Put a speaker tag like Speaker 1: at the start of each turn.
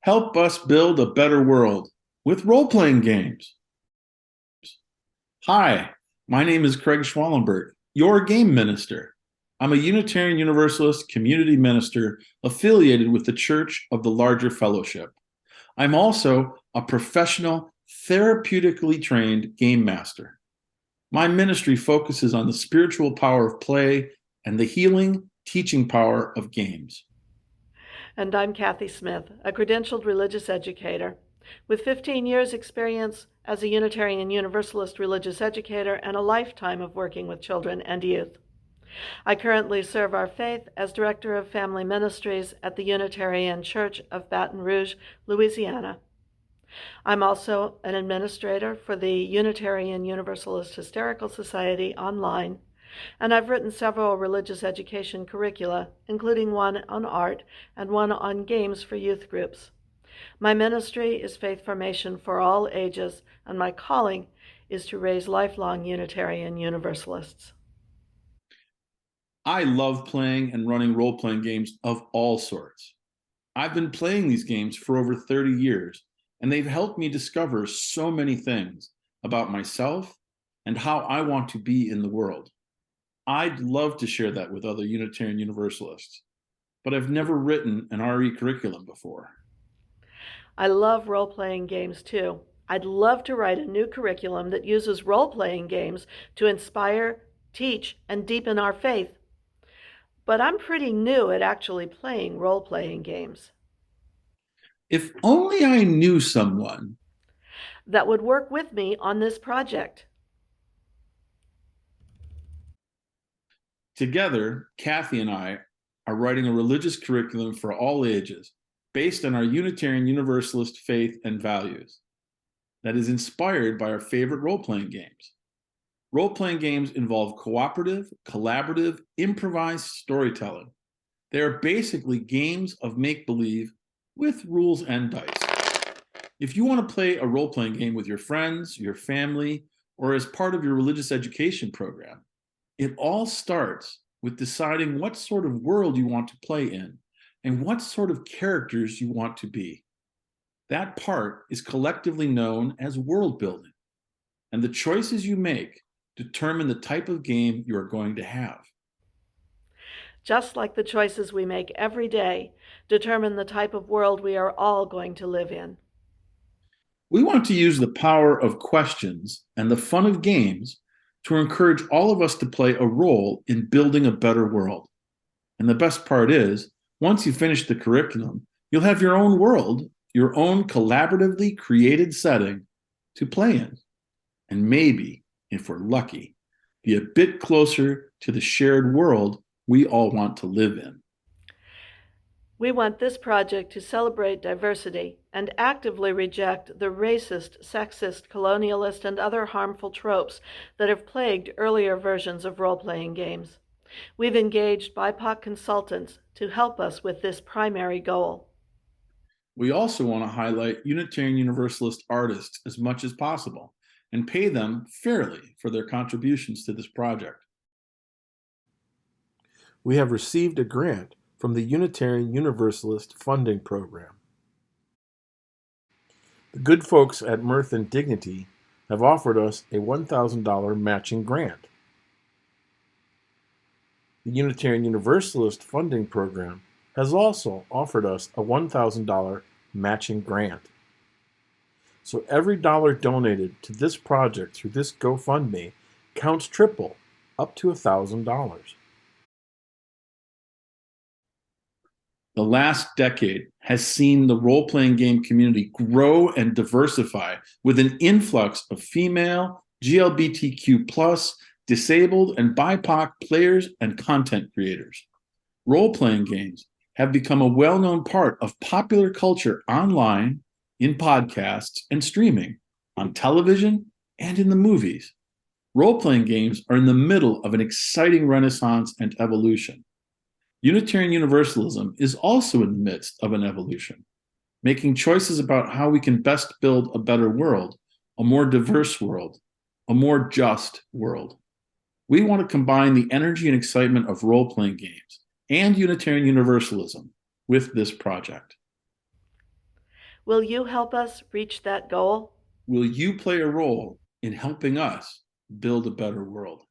Speaker 1: Help us build a better world with role-playing games. Hi, my name is Craig Schwalenberg, your game minister. I'm a Unitarian Universalist community minister affiliated with the Church of the Larger Fellowship. I'm also a professional, therapeutically trained game master. My ministry focuses on the spiritual power of play and the healing, teaching power of games.
Speaker 2: And I'm Kathy Smith, a credentialed religious educator with 15 years' experience as a Unitarian Universalist religious educator and a lifetime of working with children and youth. I currently serve our faith as Director of Family Ministries at the Unitarian Church of Baton Rouge, Louisiana. I'm also an administrator for the Unitarian Universalist Hysterical Society online, and I've written several religious education curricula, including one on art and one on games for youth groups. My ministry is faith formation for all ages, and my calling is to raise lifelong Unitarian Universalists.
Speaker 1: I love playing and running role-playing games of all sorts. I've been playing these games for over 30 years, and they've helped me discover so many things about myself and how I want to be in the world. I'd love to share that with other Unitarian Universalists, but I've never written an RE curriculum before.
Speaker 2: I love role-playing games too. I'd love to write a new curriculum that uses role-playing games to inspire, teach, and deepen our faith. But I'm pretty new at actually playing role-playing games.
Speaker 1: If only I knew someone
Speaker 2: that would work with me on this project.
Speaker 1: Together, Kathy and I are writing a religious curriculum for all ages based on our Unitarian Universalist faith and values that is inspired by our favorite role-playing games. Role-playing games involve cooperative, collaborative, improvised storytelling. They are basically games of make-believe with rules and dice. If you want to play a role-playing game with your friends, your family, or as part of your religious education program, it all starts with deciding what sort of world you want to play in and what sort of characters you want to be. That part is collectively known as world building, and the choices you make determine the type of game you are going to have.
Speaker 2: Just like the choices we make every day determine the type of world we are all going to live in.
Speaker 1: We want to use the power of questions and the fun of games to encourage all of us to play a role in building a better world. And the best part is, once you finish the curriculum, you'll have your own world, your own collaboratively created setting to play in. And maybe, if we're lucky, be a bit closer to the shared world we all want to live in.
Speaker 2: We want this project to celebrate diversity and actively reject the racist, sexist, colonialist, and other harmful tropes that have plagued earlier versions of role-playing games. We've engaged BIPOC consultants to help us with this primary goal.
Speaker 1: We also want to highlight Unitarian Universalist artists as much as possible and pay them fairly for their contributions to this project.
Speaker 3: We have received a grant from the Unitarian Universalist funding program. The good folks at Mirth and Dignity have offered us a $1,000 matching grant. The Unitarian Universalist funding program has also offered us a $1,000 matching grant. So every dollar donated to this project through this GoFundMe counts triple, up to $1,000.
Speaker 1: The last decade has seen the role-playing game community grow and diversify with an influx of female, GLBTQ+, disabled, and BIPOC players and content creators. Role-playing games have become a well-known part of popular culture online, in podcasts, and streaming, on television, and in the movies. Role-playing games are in the middle of an exciting renaissance and evolution. Unitarian Universalism is also in the midst of an evolution, making choices about how we can best build a better world, a more diverse world, a more just world. We want to combine the energy and excitement of role-playing games and Unitarian Universalism with this project.
Speaker 2: Will you help us reach that goal?
Speaker 1: Will you play a role in helping us build a better world?